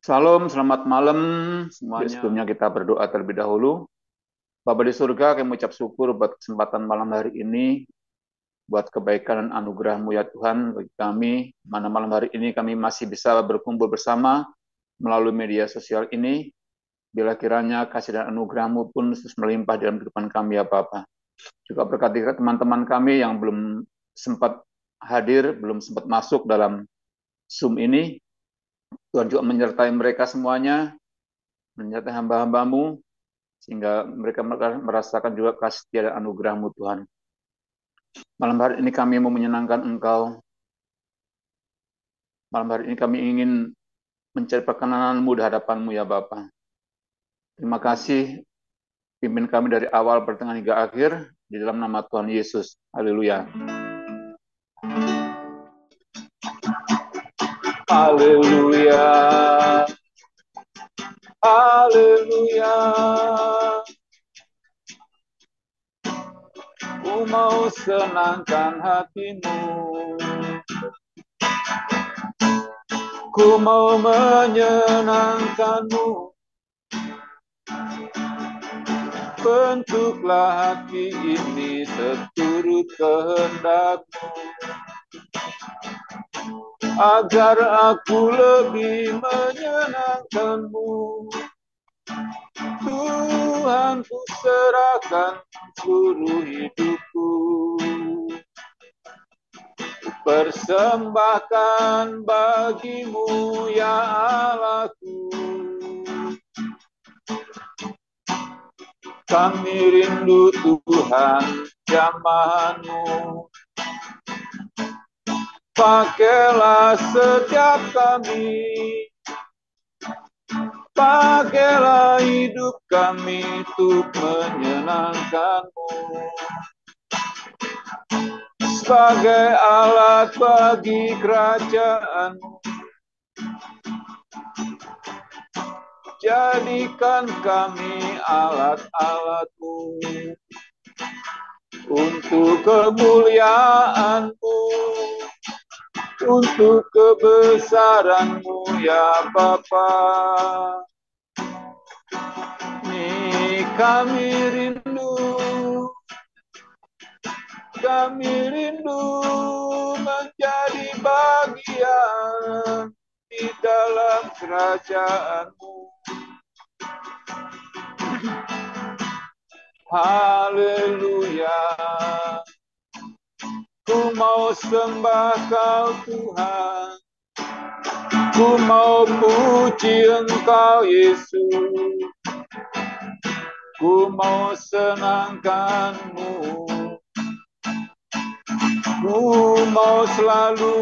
Salam, selamat malam semuanya. Semuanya. Sebelumnya kita berdoa terlebih dahulu. Bapa di surga, kami mengucap syukur buat kesempatan malam hari ini, buat kebaikan dan anugerah-Mu ya Tuhan bagi kami. Mana malam hari ini kami masih bisa berkumpul bersama melalui media sosial ini. Bila kiranya kasih dan anugerah-Mu pun terus melimpah dalam kehidupan kami ya Bapa. Juga berkati teman-teman kami yang belum sempat hadir, belum sempat masuk dalam Zoom ini. Tuhan juga menyertai mereka semuanya, menyertai hamba-hambamu, sehingga mereka merasakan juga kasih dan anugerah-Mu Tuhan. Malam hari ini kami mau menyenangkan Engkau. Malam hari ini kami ingin mencari perkenanan-Mu di hadapan-Mu ya Bapa. Terima kasih pimpin kami dari awal, pertengahan hingga akhir di dalam nama Tuhan Yesus. Haleluya. Haleluya. Haleluya. Ku mau senangkan hatimu. Ku mau menyenangkanmu. Bentuklah hati ini seturut kehendak-Mu, agar aku lebih menyenangkan-Mu. Tuhan, ku serahkan seluruh hidupku, persembahkan bagi-Mu ya Allahku. Kami rindu Tuhan jamahan-Mu. Pakailah setiap kami, pakailah hidup kami untuk menyenangkan-Mu. Sebagai alat bagi kerajaan-Mu, jadikan kami alat-alat-Mu untuk kemuliaan-Mu, untuk kebesaran-Mu ya Bapa. Nih kami rindu menjadi bagian di dalam kerajaan-Mu. Haleluya. Ku mau sembah Kau Tuhan, ku mau puji Engkau Yesus, ku mau senangkan-Mu, ku mau selalu.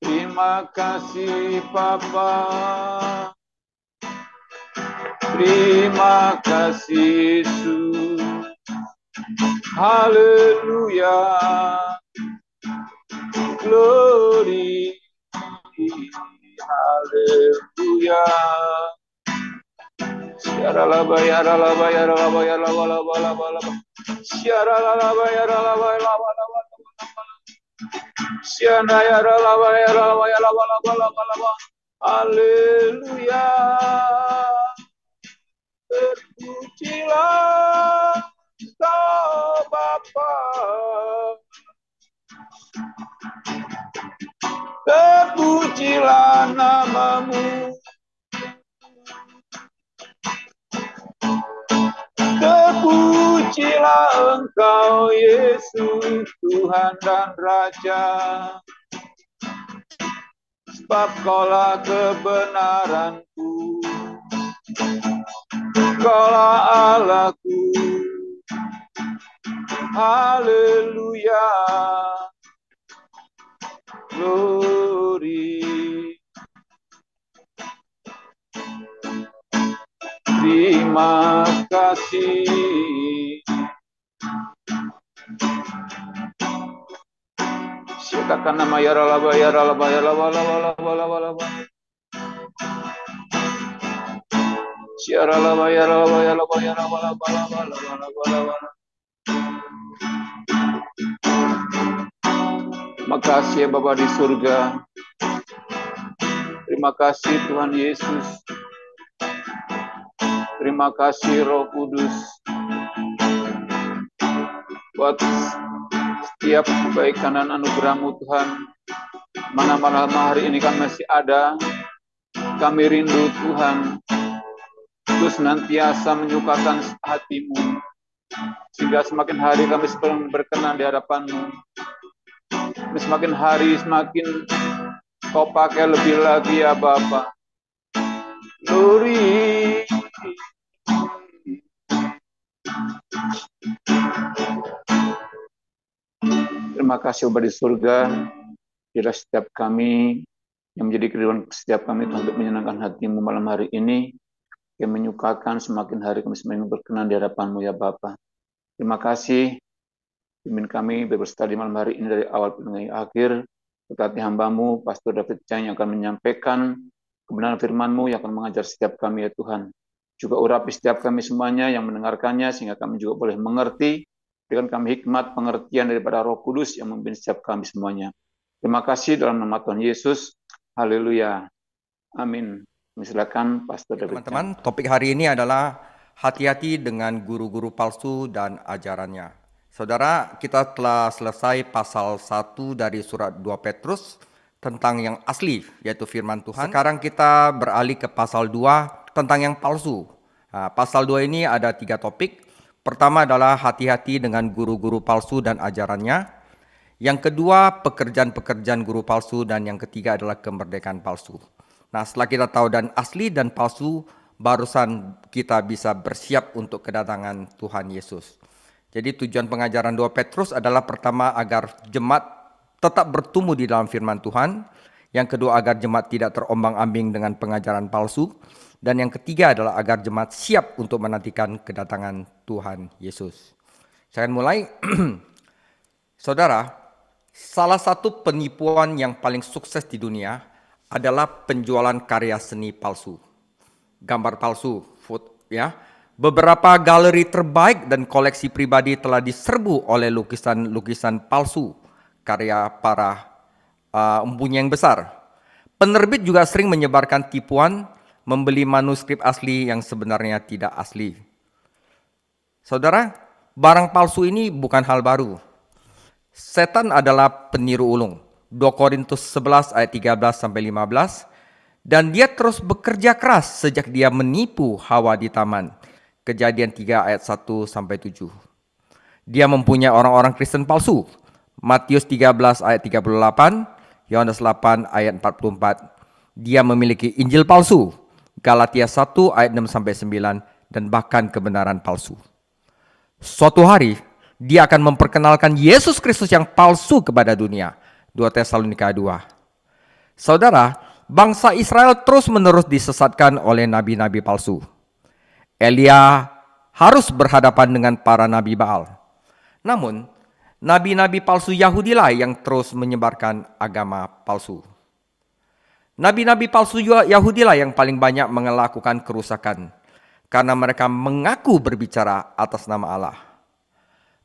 Terima kasih Bapa, terima kasih Yesus. Haleluya. Glory. Haleluya. Syaralaba yaralaba yaralaba yaralaba laba laba laba. Syaralaba yaralaba laba laba laba. Syana yaralaba yaralaba yaralaba laba laba laba. Haleluya. Terpujilah Kau Bapa, terpujilah nama-Mu, terpujilah Engkau Yesus, Tuhan dan Raja. Sebab Kaulah kebenaranku, Kaulah Allahku. Haleluya. Glory. Terima kasih. Silakan nama yaralaba yaralaba yaralaba laba laba laba laba. Yaralaba yaralaba yaralaba yaralaba laba laba laba laba laba. Makasih ya Bapa di surga. Terima kasih Tuhan Yesus. Terima kasih Roh Kudus buat setiap kebaikan dan anugerah-Mu Tuhan. Mana malam hari ini kami masih ada, kami rindu Tuhan untuk senantiasa menyukakan hati-Mu, sehingga semakin hari kami semakin berkenan di hadapan-Mu. Semakin hari semakin Kau pakai lebih lagi ya Bapa. Glory. Terima kasih Bapa di surga. Kira setiap kami yang menjadi kehidupan setiap kami Tuhan, untuk menyenangkan hati-Mu malam hari ini, yang menyukakan semakin hari kami semakin berkenan di hadapan-Mu ya Bapa. Terima kasih. Pimpin kami berserta di malam hari ini dari awal hingga akhir. Berkati hamba-Mu, Pastor David Chang, yang akan menyampaikan kebenaran firman-Mu, yang akan mengajar setiap kami ya Tuhan. Juga urapi setiap kami semuanya yang mendengarkannya, sehingga kami juga boleh mengerti. Berikan kami hikmat pengertian daripada Roh Kudus yang memimpin setiap kami semuanya. Terima kasih dalam nama Tuhan Yesus. Haleluya. Amin. Silakan Pastor David. Teman-teman, topik hari ini adalah hati-hati dengan guru-guru palsu dan ajarannya. Saudara, kita telah selesai pasal 1 dari surat 2 Petrus tentang yang asli, yaitu firman Tuhan. Sekarang kita beralih ke pasal 2 tentang yang palsu. Pasal 2 ini ada 3 topik. Pertama adalah hati-hati dengan guru-guru palsu dan ajarannya. Yang kedua, pekerjaan-pekerjaan guru palsu. Dan yang ketiga adalah kemerdekaan palsu. Nah, setelah kita tahu dan asli dan palsu, barusan kita bisa bersiap untuk kedatangan Tuhan Yesus. Jadi tujuan pengajaran 2 Petrus adalah pertama agar jemaat tetap bertumbuh di dalam firman Tuhan. Yang kedua agar jemaat tidak terombang-ambing dengan pengajaran palsu. Dan yang ketiga adalah agar jemaat siap untuk menantikan kedatangan Tuhan Yesus. Saya akan mulai. Saudara, salah satu penipuan yang paling sukses di dunia adalah penjualan karya seni palsu. Gambar palsu, ya. Beberapa galeri terbaik dan koleksi pribadi telah diserbu oleh lukisan-lukisan palsu karya para empunya yang besar. Penerbit juga sering menyebarkan tipuan, membeli manuskrip asli yang sebenarnya tidak asli. Saudara, barang palsu ini bukan hal baru. Setan adalah peniru ulung. 2 Korintus 11 ayat 13 sampai 15. Dan dia terus bekerja keras sejak dia menipu Hawa di taman. Kejadian 3 ayat 1 sampai 7. Dia mempunyai orang-orang Kristen palsu. Matius 13 ayat 38, Yohanes 8 ayat 44. Dia memiliki Injil palsu. Galatia 1 ayat 6 sampai 9 dan bahkan kebenaran palsu. Suatu hari dia akan memperkenalkan Yesus Kristus yang palsu kepada dunia. 2 Tesalonika 2. Saudara, bangsa Israel terus-menerus disesatkan oleh nabi-nabi palsu. Elia harus berhadapan dengan para nabi Baal. Namun, nabi-nabi palsu Yahudilah yang terus menyebarkan agama palsu. Nabi-nabi palsu Yahudilah yang paling banyak melakukan kerusakan karena mereka mengaku berbicara atas nama Allah.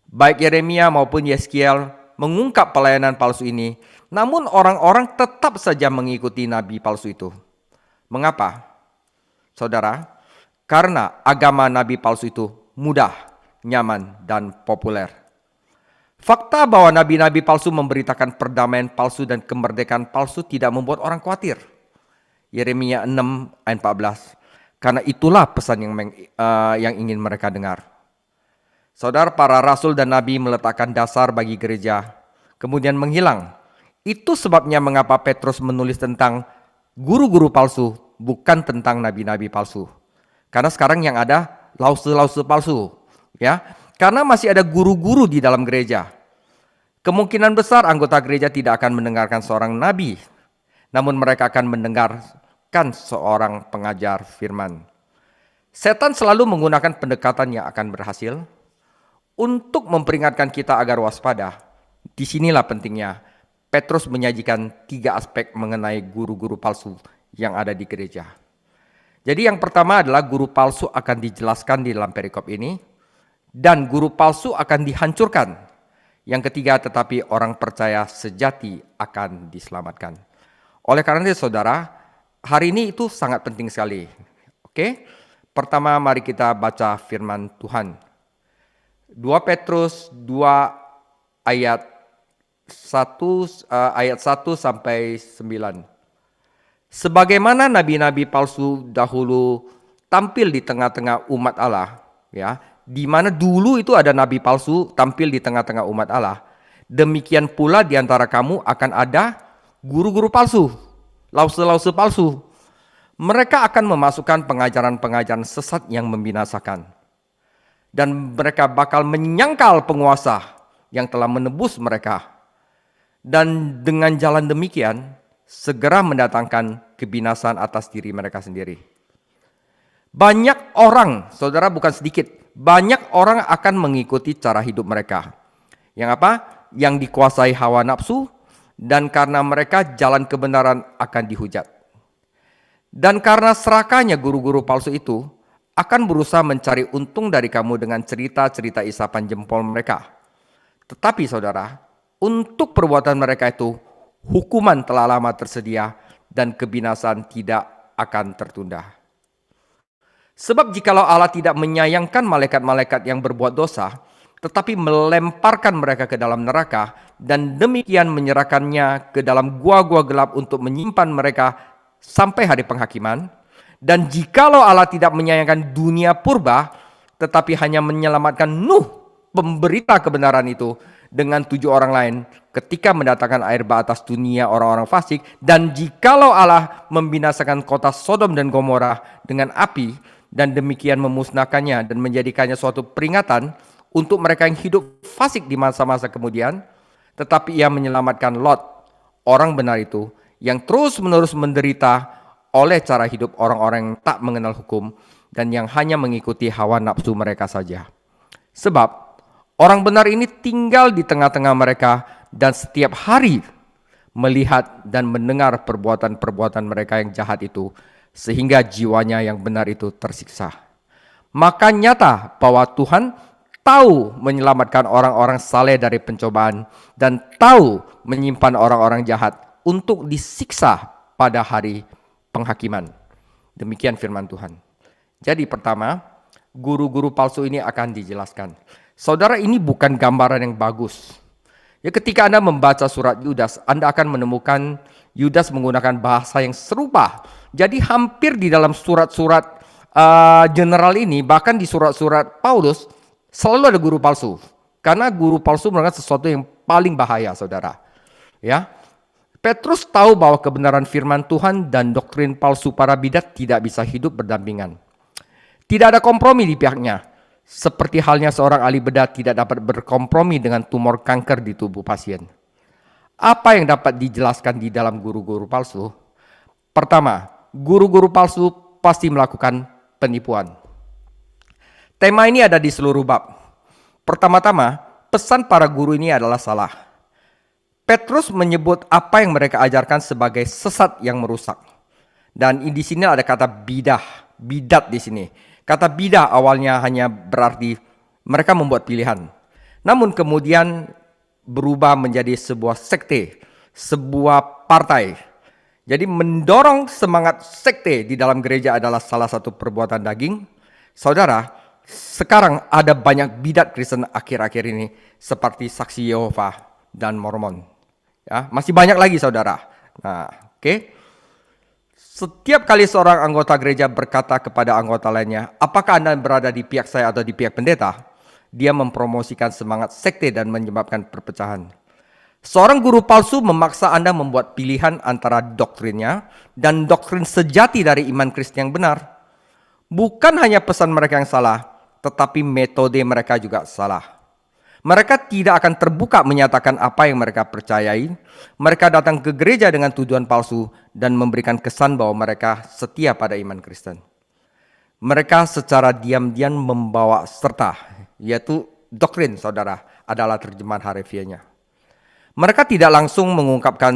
Baik Yeremia maupun Yeskiel mengungkap pelayanan palsu ini, namun orang-orang tetap saja mengikuti nabi palsu itu. Mengapa? Saudara, karena agama nabi palsu itu mudah, nyaman, dan populer. Fakta bahwa nabi-nabi palsu memberitakan perdamaian palsu dan kemerdekaan palsu tidak membuat orang khawatir. Yeremia 6 ayat 14. Karena itulah pesan yang ingin mereka dengar. Saudara, para rasul dan nabi meletakkan dasar bagi gereja, kemudian menghilang. Itu sebabnya mengapa Petrus menulis tentang guru-guru palsu, bukan tentang nabi-nabi palsu. Karena sekarang yang ada lause-lause palsu, ya. Karena masih ada guru-guru di dalam gereja. Kemungkinan besar anggota gereja tidak akan mendengarkan seorang nabi, namun mereka akan mendengarkan seorang pengajar firman. Setan selalu menggunakan pendekatan yang akan berhasil untuk memperingatkan kita agar waspada. Disinilah pentingnya Petrus menyajikan 3 aspek mengenai guru-guru palsu yang ada di gereja. Jadi yang pertama adalah guru palsu akan dijelaskan di dalam perikop ini, dan guru palsu akan dihancurkan. Yang ketiga, tetapi orang percaya sejati akan diselamatkan. Oleh karena itu saudara, hari ini itu sangat penting sekali. Oke? Pertama, mari kita baca firman Tuhan. 2 Petrus 2 ayat 1 sampai 9. Sebagaimana nabi-nabi palsu dahulu tampil di tengah-tengah umat Allah, ya, di mana dulu itu ada nabi palsu tampil di tengah-tengah umat Allah. Demikian pula di antara kamu akan ada guru-guru palsu, lause-lause palsu. Mereka akan memasukkan pengajaran-pengajaran sesat yang membinasakan. Dan mereka bakal menyangkal penguasa yang telah menebus mereka. Dan dengan jalan demikian, segera mendatangkan kebinasaan atas diri mereka sendiri. Banyak orang, saudara, bukan sedikit, banyak orang akan mengikuti cara hidup mereka. Yang apa? Yang dikuasai hawa nafsu, dan karena mereka jalan kebenaran akan dihujat. Dan karena serakahnya guru-guru palsu itu akan berusaha mencari untung dari kamu dengan cerita-cerita isapan jempol mereka. Tetapi saudara, untuk perbuatan mereka itu, hukuman telah lama tersedia dan kebinasaan tidak akan tertunda. Sebab jikalau Allah tidak menyayangkan malaikat-malaikat yang berbuat dosa, tetapi melemparkan mereka ke dalam neraka dan demikian menyerahkannya ke dalam gua-gua gelap untuk menyimpan mereka sampai hari penghakiman, dan jikalau Allah tidak menyayangkan dunia purba, tetapi hanya menyelamatkan Nuh, pemberita kebenaran itu, dengan 7 orang lain ketika mendatangkan air bah atas dunia orang-orang fasik, dan jikalau Allah membinasakan kota Sodom dan Gomora dengan api dan demikian memusnahkannya dan menjadikannya suatu peringatan untuk mereka yang hidup fasik di masa-masa kemudian, tetapi ia menyelamatkan Lot, orang benar itu, yang terus-menerus menderita oleh cara hidup orang-orang yang tak mengenal hukum dan yang hanya mengikuti hawa nafsu mereka saja. Sebab orang benar ini tinggal di tengah-tengah mereka dan setiap hari melihat dan mendengar perbuatan-perbuatan mereka yang jahat itu, sehingga jiwanya yang benar itu tersiksa. Maka nyata bahwa Tuhan tahu menyelamatkan orang-orang saleh dari pencobaan dan tahu menyimpan orang-orang jahat untuk disiksa pada hari penghakiman. Demikian firman Tuhan. Jadi pertama, guru-guru palsu ini akan dijelaskan. Saudara, ini bukan gambaran yang bagus. Ya, ketika Anda membaca surat Yudas, Anda akan menemukan Yudas menggunakan bahasa yang serupa. Jadi hampir di dalam surat-surat general ini, bahkan di surat-surat Paulus, selalu ada guru palsu. Karena guru palsu merupakan sesuatu yang paling bahaya, saudara. Ya, Petrus tahu bahwa kebenaran firman Tuhan dan doktrin palsu para bidat tidak bisa hidup berdampingan. Tidak ada kompromi di pihaknya. Seperti halnya seorang ahli bedah tidak dapat berkompromi dengan tumor kanker di tubuh pasien. Apa yang dapat dijelaskan di dalam guru-guru palsu? Pertama, guru-guru palsu pasti melakukan penipuan. Tema ini ada di seluruh bab. Pertama-tama, pesan para guru ini adalah salah. Petrus menyebut apa yang mereka ajarkan sebagai sesat yang merusak. Dan di sini ada kata bidat di sini. Kata bidah awalnya hanya berarti mereka membuat pilihan. Namun kemudian berubah menjadi sebuah sekte, sebuah partai. Jadi mendorong semangat sekte di dalam gereja adalah salah satu perbuatan daging. Saudara, sekarang ada banyak bidat Kristen akhir-akhir ini seperti Saksi Yehova dan Mormon. Ya, masih banyak lagi saudara. Nah, oke. Setiap kali seorang anggota gereja berkata kepada anggota lainnya, apakah Anda berada di pihak saya atau di pihak pendeta? Dia mempromosikan semangat sekte dan menyebabkan perpecahan. Seorang guru palsu memaksa Anda membuat pilihan antara doktrinnya dan doktrin sejati dari iman Kristen yang benar. Bukan hanya pesan mereka yang salah, tetapi metode mereka juga salah. Mereka tidak akan terbuka menyatakan apa yang mereka percayai. Mereka datang ke gereja dengan tujuan palsu dan memberikan kesan bahwa mereka setia pada iman Kristen. Mereka secara diam-diam membawa serta, yaitu doktrin, saudara, adalah terjemahan harfiahnya. Mereka tidak langsung mengungkapkan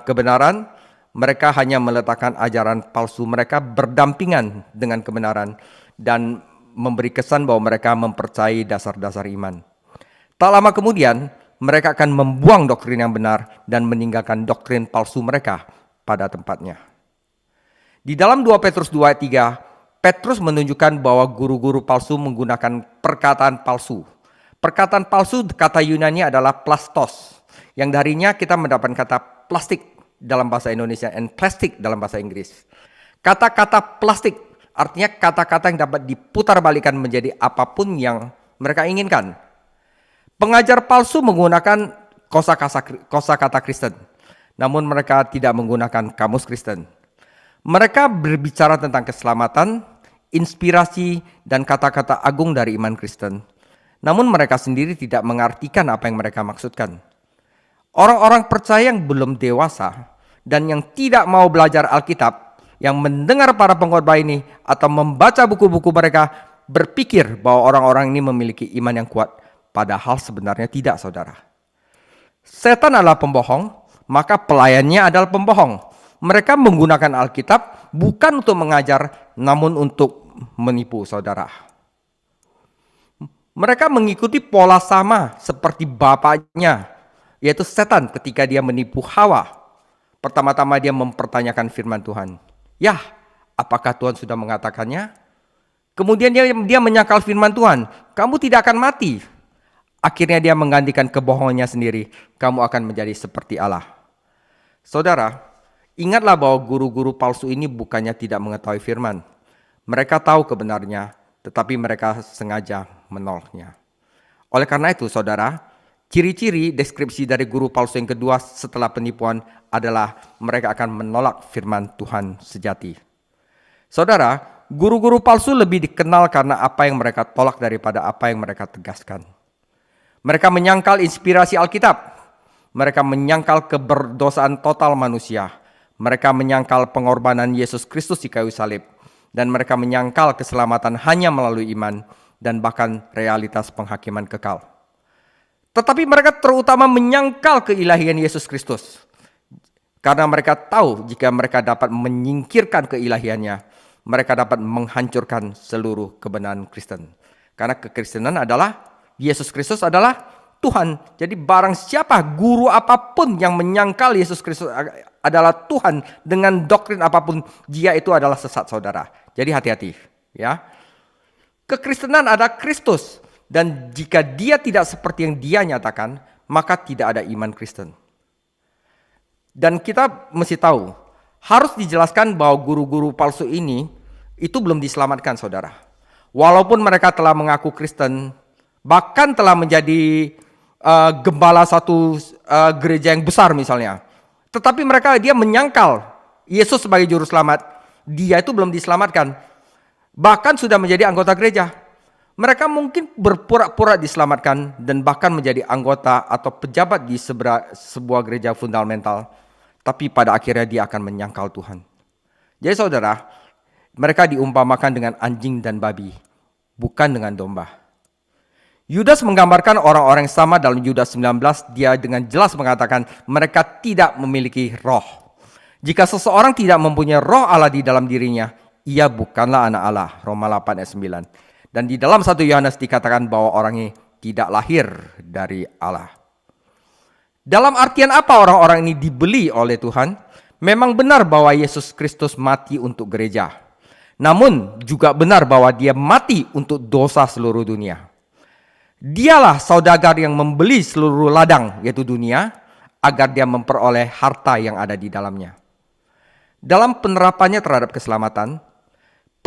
kebenaran, mereka hanya meletakkan ajaran palsu mereka berdampingan dengan kebenaran dan memberi kesan bahwa mereka mempercayai dasar-dasar iman. Tak lama kemudian, mereka akan membuang doktrin yang benar dan meninggalkan doktrin palsu mereka pada tempatnya. Di dalam 2 Petrus 2 ayat 3, Petrus menunjukkan bahwa guru-guru palsu menggunakan perkataan palsu. Perkataan palsu kata Yunani adalah plastos, yang darinya kita mendapatkan kata plastik dalam bahasa Indonesia dan plastik dalam bahasa Inggris. Kata-kata plastik artinya kata-kata yang dapat diputarbalikkan menjadi apapun yang mereka inginkan. Pengajar palsu menggunakan kosakata Kristen, namun mereka tidak menggunakan kamus Kristen. Mereka berbicara tentang keselamatan, inspirasi, dan kata-kata agung dari iman Kristen. Namun mereka sendiri tidak mengartikan apa yang mereka maksudkan. Orang-orang percaya yang belum dewasa dan yang tidak mau belajar Alkitab, yang mendengar para pengkhotbah ini atau membaca buku-buku mereka, berpikir bahwa orang-orang ini memiliki iman yang kuat. Padahal sebenarnya tidak, saudara. Setan adalah pembohong, maka pelayannya adalah pembohong. Mereka menggunakan Alkitab bukan untuk mengajar, namun untuk menipu, saudara. Mereka mengikuti pola sama seperti bapaknya, yaitu setan ketika dia menipu Hawa. Pertama-tama dia mempertanyakan firman Tuhan. Yah, apakah Tuhan sudah mengatakannya? Kemudian dia menyangkal firman Tuhan. Kamu tidak akan mati. Akhirnya dia menggantikan kebohongannya sendiri. Kamu akan menjadi seperti Allah. Saudara, ingatlah bahwa guru-guru palsu ini bukannya tidak mengetahui firman. Mereka tahu kebenarannya, tetapi mereka sengaja menolaknya. Oleh karena itu, saudara, ciri-ciri deskripsi dari guru palsu yang kedua setelah penipuan adalah mereka akan menolak firman Tuhan sejati. Saudara, guru-guru palsu lebih dikenal karena apa yang mereka tolak daripada apa yang mereka tegaskan. Mereka menyangkal inspirasi Alkitab. Mereka menyangkal keberdosaan total manusia. Mereka menyangkal pengorbanan Yesus Kristus di kayu salib. Dan mereka menyangkal keselamatan hanya melalui iman dan bahkan realitas penghakiman kekal. Tetapi mereka terutama menyangkal keilahian Yesus Kristus. Karena mereka tahu jika mereka dapat menyingkirkan keilahiannya, mereka dapat menghancurkan seluruh kebenaran Kristen. Karena kekristenan adalah, Yesus Kristus adalah Tuhan. Jadi barang siapa, guru apapun yang menyangkal Yesus Kristus adalah Tuhan dengan doktrin apapun, dia itu adalah sesat, saudara. Jadi hati-hati, ya. Kekristenan adalah Kristus, dan jika dia tidak seperti yang dia nyatakan, maka tidak ada iman Kristen. Dan kita mesti tahu, harus dijelaskan bahwa guru-guru palsu ini itu belum diselamatkan, saudara. Walaupun mereka telah mengaku Kristen, bahkan telah menjadi gembala satu gereja yang besar misalnya. Tetapi dia menyangkal Yesus sebagai juru selamat. Dia itu belum diselamatkan. Bahkan sudah menjadi anggota gereja. Mereka mungkin berpura-pura diselamatkan dan bahkan menjadi anggota atau pejabat di sebuah gereja fundamental. Tapi pada akhirnya dia akan menyangkal Tuhan. Jadi saudara, mereka diumpamakan dengan anjing dan babi, bukan dengan domba. Yudas menggambarkan orang-orang yang sama dalam Yudas 19. Dia dengan jelas mengatakan mereka tidak memiliki roh. Jika seseorang tidak mempunyai roh Allah di dalam dirinya, ia bukanlah anak Allah. Roma 8 ayat 9. Dan di dalam 1 Yohanes dikatakan bahwa orang ini tidak lahir dari Allah. Dalam artian apa orang-orang ini dibeli oleh Tuhan? Memang benar bahwa Yesus Kristus mati untuk gereja. Namun juga benar bahwa dia mati untuk dosa seluruh dunia. Dialah saudagar yang membeli seluruh ladang, yaitu dunia, agar dia memperoleh harta yang ada di dalamnya. Dalam penerapannya terhadap keselamatan,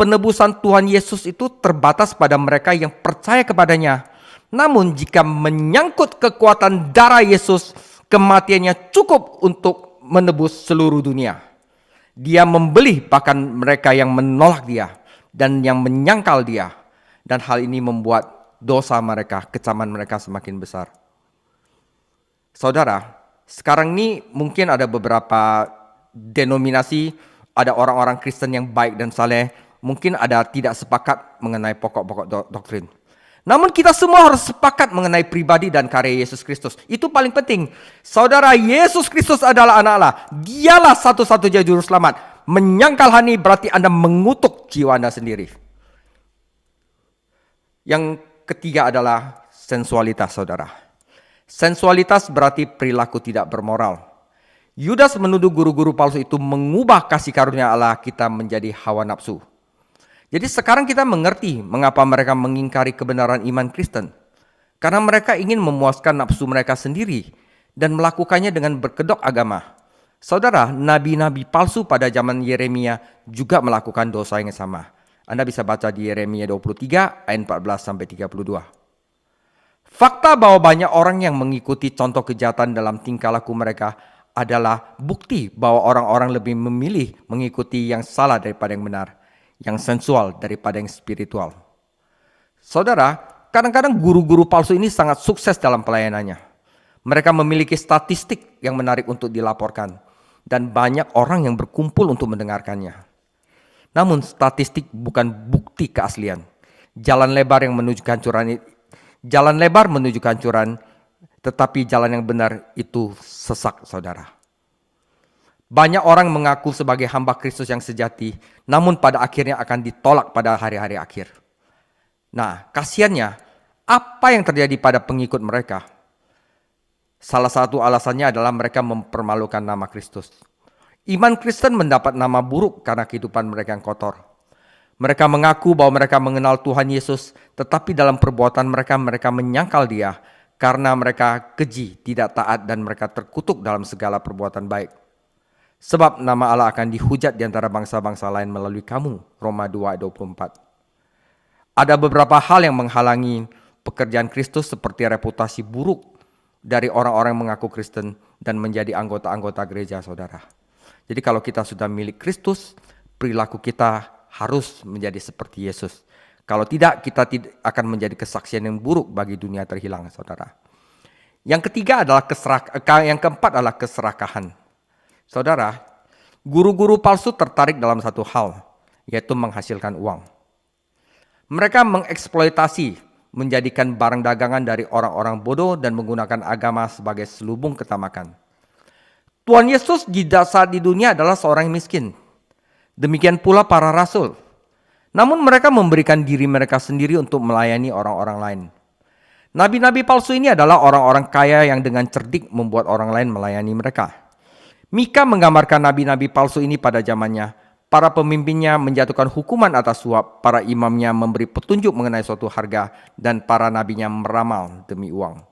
penebusan Tuhan Yesus itu terbatas pada mereka yang percaya kepadanya. Namun jika menyangkut kekuatan darah Yesus, kematiannya cukup untuk menebus seluruh dunia. Dia membeli bahkan mereka yang menolak dia dan yang menyangkal dia. Dan hal ini membuat dosa mereka, kecaman mereka semakin besar. Saudara, sekarang ini mungkin ada beberapa denominasi, ada orang-orang Kristen yang baik dan saleh, mungkin ada tidak sepakat mengenai pokok-pokok doktrin. Namun kita semua harus sepakat mengenai pribadi dan karya Yesus Kristus. Itu paling penting. Saudara, Yesus Kristus adalah anak Allah. Dialah satu-satunya juru selamat. Menyangkal hal ini berarti Anda mengutuk jiwa Anda sendiri. Yang ketiga adalah sensualitas, saudara. Sensualitas berarti perilaku tidak bermoral. Yudas menuduh guru-guru palsu itu mengubah kasih karunia Allah kita menjadi hawa nafsu. Jadi sekarang kita mengerti mengapa mereka mengingkari kebenaran iman Kristen. Karena mereka ingin memuaskan nafsu mereka sendiri dan melakukannya dengan berkedok agama. Saudara, nabi-nabi palsu pada zaman Yeremia juga melakukan dosa yang sama. Anda bisa baca di Yeremia 23 ayat 14-32. Fakta bahwa banyak orang yang mengikuti contoh kejahatan dalam tingkah laku mereka adalah bukti bahwa orang-orang lebih memilih mengikuti yang salah daripada yang benar, yang sensual daripada yang spiritual. Saudara, kadang-kadang guru-guru palsu ini sangat sukses dalam pelayanannya. Mereka memiliki statistik yang menarik untuk dilaporkan, dan banyak orang yang berkumpul untuk mendengarkannya. Namun statistik bukan bukti keaslian. Jalan lebar menuju kehancuran, tetapi jalan yang benar itu sesak, saudara. Banyak orang mengaku sebagai hamba Kristus yang sejati, namun pada akhirnya akan ditolak pada hari-hari akhir. Nah, kasihannya, apa yang terjadi pada pengikut mereka? Salah satu alasannya adalah mereka mempermalukan nama Kristus. Iman Kristen mendapat nama buruk karena kehidupan mereka yang kotor. Mereka mengaku bahwa mereka mengenal Tuhan Yesus, tetapi dalam perbuatan mereka menyangkal Dia karena mereka keji, tidak taat, dan mereka terkutuk dalam segala perbuatan baik. Sebab nama Allah akan dihujat di antara bangsa-bangsa lain melalui kamu. Roma 2:24. Ada beberapa hal yang menghalangi pekerjaan Kristus seperti reputasi buruk dari orang-orang yang mengaku Kristen dan menjadi anggota-anggota gereja, saudara. Jadi kalau kita sudah milik Kristus, perilaku kita harus menjadi seperti Yesus. Kalau tidak, kita akan menjadi kesaksian yang buruk bagi dunia terhilang, saudara. Yang ketiga adalah yang keempat adalah keserakahan. Saudara, guru-guru palsu tertarik dalam satu hal, yaitu menghasilkan uang. Mereka mengeksploitasi, menjadikan barang dagangan dari orang-orang bodoh dan menggunakan agama sebagai selubung ketamakan. Tuhan Yesus saat di dunia adalah seorang miskin. Demikian pula para rasul. Namun mereka memberikan diri mereka sendiri untuk melayani orang-orang lain. Nabi-nabi palsu ini adalah orang-orang kaya yang dengan cerdik membuat orang lain melayani mereka. Mika menggambarkan nabi-nabi palsu ini pada zamannya. Para pemimpinnya menjatuhkan hukuman atas suap, para imamnya memberi petunjuk mengenai suatu harga, dan para nabinya meramal demi uang.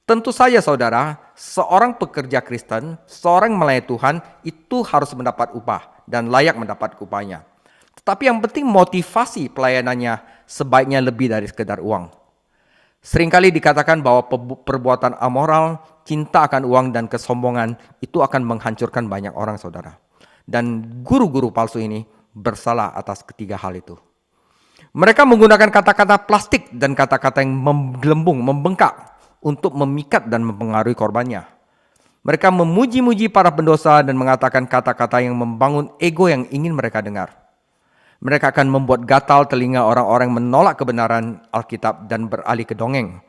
Tentu saja saudara, seorang pekerja Kristen, seorang melayani Tuhan itu harus mendapat upah dan layak mendapat upahnya. Tetapi yang penting motivasi pelayanannya sebaiknya lebih dari sekedar uang. Seringkali dikatakan bahwa perbuatan amoral, cinta akan uang, dan kesombongan itu akan menghancurkan banyak orang, saudara. Dan guru-guru palsu ini bersalah atas ketiga hal itu. Mereka menggunakan kata-kata plastik dan kata-kata yang menggelembung, membengkak untuk memikat dan mempengaruhi korbannya. Mereka memuji-muji para pendosa dan mengatakan kata-kata yang membangun ego yang ingin mereka dengar. Mereka akan membuat gatal telinga orang-orang menolak kebenaran Alkitab dan beralih ke dongeng.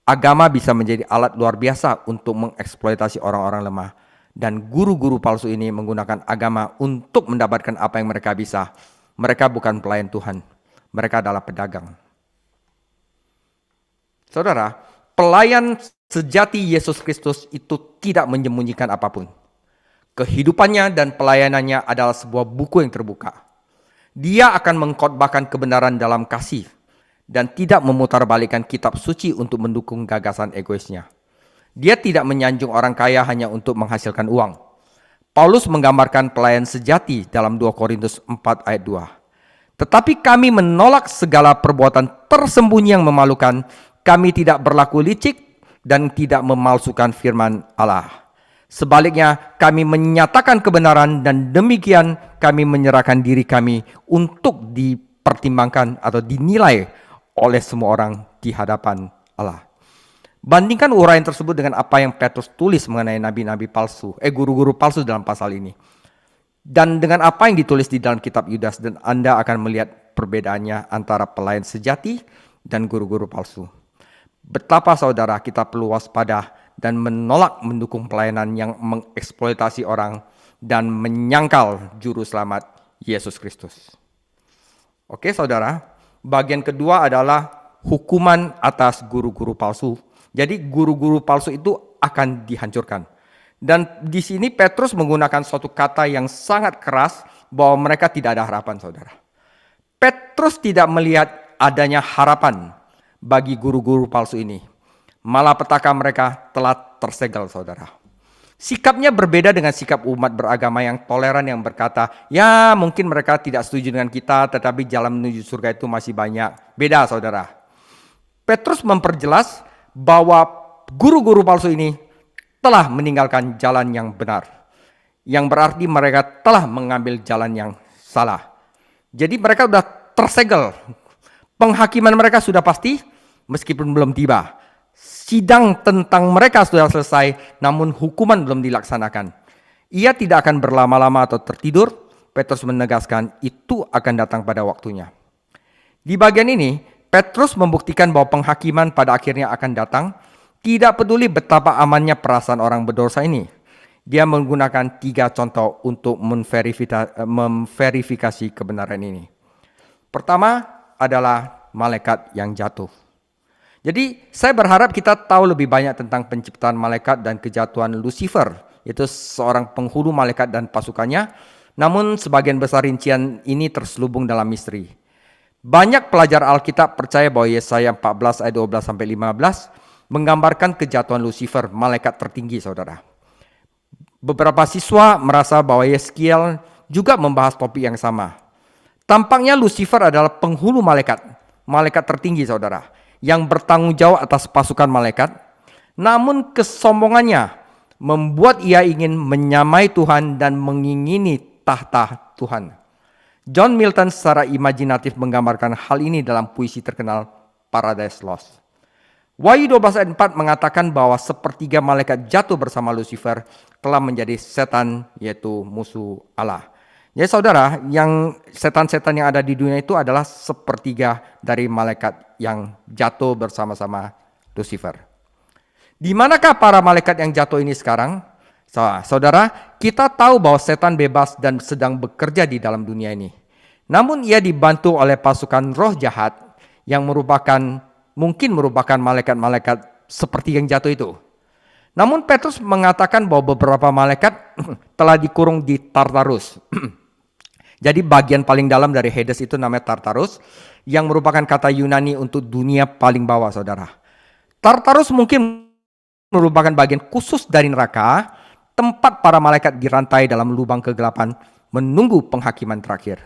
Agama bisa menjadi alat luar biasa untuk mengeksploitasi orang-orang lemah. Dan guru-guru palsu ini menggunakan agama untuk mendapatkan apa yang mereka bisa. Mereka bukan pelayan Tuhan. Mereka adalah pedagang. Saudara, pelayan sejati Yesus Kristus itu tidak menyembunyikan apapun. Kehidupannya dan pelayanannya adalah sebuah buku yang terbuka. Dia akan mengkhotbahkan kebenaran dalam kasih dan tidak memutarbalikkan kitab suci untuk mendukung gagasan egoisnya. Dia tidak menyanjung orang kaya hanya untuk menghasilkan uang. Paulus menggambarkan pelayan sejati dalam 2 Korintus 4 ayat 2. Tetapi kami menolak segala perbuatan tersembunyi yang memalukan. Kami tidak berlaku licik dan tidak memalsukan firman Allah. Sebaliknya, kami menyatakan kebenaran dan demikian kami menyerahkan diri kami untuk dipertimbangkan atau dinilai oleh semua orang di hadapan Allah. Bandingkan uraian tersebut dengan apa yang Petrus tulis mengenai nabi-nabi palsu, guru-guru palsu dalam pasal ini. Dan dengan apa yang ditulis di dalam kitab Yudas, dan Anda akan melihat perbedaannya antara pelayan sejati dan guru-guru palsu. Betapa saudara kita perlu waspada dan menolak mendukung pelayanan yang mengeksploitasi orang dan menyangkal juru selamat Yesus Kristus. Oke saudara, bagian kedua adalah hukuman atas guru-guru palsu Jadi guru-guru palsu itu akan dihancurkan. Dan di sini Petrus menggunakan suatu kata yang sangat keras bahwa mereka tidak ada harapan, saudara. Petrus tidak melihat adanya harapan bagi guru-guru palsu ini. Malapetaka mereka telah tersegel, saudara. Sikapnya berbeda dengan sikap umat beragama yang toleran yang berkata, ya mungkin mereka tidak setuju dengan kita, tetapi jalan menuju surga itu masih banyak. Beda, saudara. Petrus memperjelas bahwa guru-guru palsu ini telah meninggalkan jalan yang benar. Yang berarti mereka telah mengambil jalan yang salah. Jadi mereka sudah tersegel. Penghakiman mereka sudah pasti meskipun belum tiba. Sidang tentang mereka sudah selesai, namun hukuman belum dilaksanakan. Ia tidak akan berlama-lama atau tertidur. Petrus menegaskan itu akan datang pada waktunya. Di bagian ini, Petrus membuktikan bahwa penghakiman pada akhirnya akan datang. Tidak peduli betapa amannya perasaan orang berdosa ini. Dia menggunakan 3 contoh untuk memverifikasi kebenaran ini. Pertama adalah malaikat yang jatuh. Jadi saya berharap kita tahu lebih banyak tentang penciptaan malaikat dan kejatuhan Lucifer, yaitu seorang penghulu malaikat dan pasukannya. Namun sebagian besar rincian ini terselubung dalam misteri. Banyak pelajar Alkitab percaya bahwa Yesaya 14 ayat 12 sampai 15 menggambarkan kejatuhan Lucifer, malaikat tertinggi, saudara. Beberapa siswa merasa bahwa Yeskiel juga membahas topik yang sama. Tampaknya Lucifer adalah penghulu malaikat, malaikat tertinggi, saudara, yang bertanggung jawab atas pasukan malaikat. Namun kesombongannya membuat ia ingin menyamai Tuhan dan mengingini tahta Tuhan. John Milton secara imajinatif menggambarkan hal ini dalam puisi terkenal Paradise Lost. Wahyu 12 ayat 4 mengatakan bahwa sepertiga malaikat jatuh bersama Lucifer telah menjadi setan, yaitu musuh Allah. Jadi saudara, yang setan-setan yang ada di dunia itu adalah sepertiga dari malaikat yang jatuh bersama-sama Lucifer. Di manakah para malaikat yang jatuh ini sekarang? Saudara, kita tahu bahwa setan bebas dan sedang bekerja di dalam dunia ini. Namun ia dibantu oleh pasukan roh jahat yang mungkin merupakan malaikat-malaikat seperti yang jatuh itu. Namun Petrus mengatakan bahwa beberapa malaikat telah dikurung di Tartarus. Jadi bagian paling dalam dari Hades itu namanya Tartarus, yang merupakan kata Yunani untuk dunia paling bawah, saudara. Tartarus mungkin merupakan bagian khusus dari neraka, tempat para malaikat dirantai dalam lubang kegelapan menunggu penghakiman terakhir.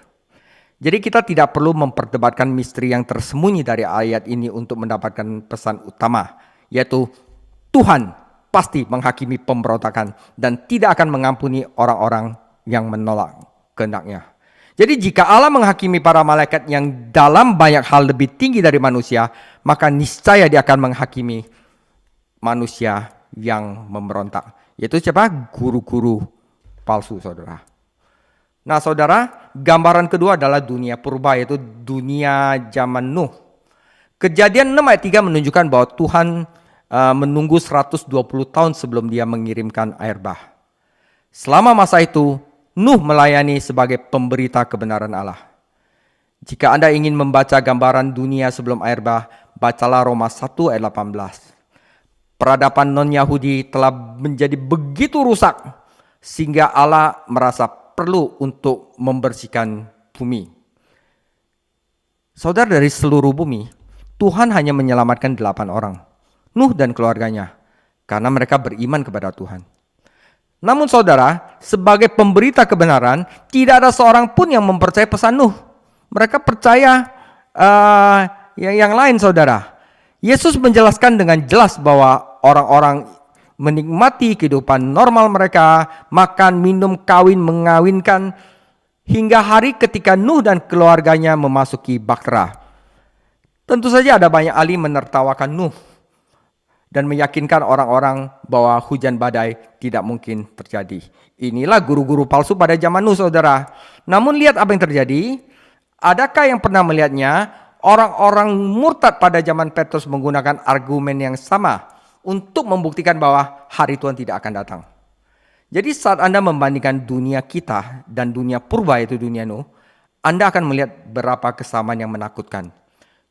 Jadi kita tidak perlu memperdebatkan misteri yang tersembunyi dari ayat ini untuk mendapatkan pesan utama, yaitu Tuhan pasti menghakimi pemberontakan dan tidak akan mengampuni orang-orang yang menolak kehendak-Nya. Jadi jika Allah menghakimi para malaikat yang dalam banyak hal lebih tinggi dari manusia, maka niscaya Dia akan menghakimi manusia yang memberontak. Yaitu siapa? Guru-guru palsu, saudara. Nah saudara, gambaran kedua adalah dunia purba, yaitu dunia zaman Nuh. Kejadian 6 ayat 3 menunjukkan bahwa Tuhan menunggu 120 tahun sebelum Dia mengirimkan air bah. Selama masa itu, Nuh melayani sebagai pemberita kebenaran Allah. Jika Anda ingin membaca gambaran dunia sebelum air bah, bacalah Roma 1 ayat 18. Peradaban non-Yahudi telah menjadi begitu rusak sehingga Allah merasa perlu untuk membersihkan bumi. Saudara, dari seluruh bumi, Tuhan hanya menyelamatkan 8 orang. Nuh dan keluarganya, karena mereka beriman kepada Tuhan. Namun saudara, sebagai pemberita kebenaran, tidak ada seorang pun yang mempercayai pesan Nuh. Mereka percaya yang lain, saudara. Yesus menjelaskan dengan jelas bahwa orang-orang menikmati kehidupan normal mereka, makan, minum, kawin, mengawinkan, hingga hari ketika Nuh dan keluarganya memasuki Bahtera. Tentu saja ada banyak ahli menertawakan Nuh dan meyakinkan orang-orang bahwa hujan badai tidak mungkin terjadi. Inilah guru-guru palsu pada zaman Nuh, saudara. Namun lihat apa yang terjadi. Adakah yang pernah melihatnya? Orang-orang murtad pada zaman Petrus menggunakan argumen yang sama untuk membuktikan bahwa hari Tuhan tidak akan datang. Jadi saat Anda membandingkan dunia kita dan dunia purba, yaitu dunia Nuh, Anda akan melihat beberapa kesamaan yang menakutkan.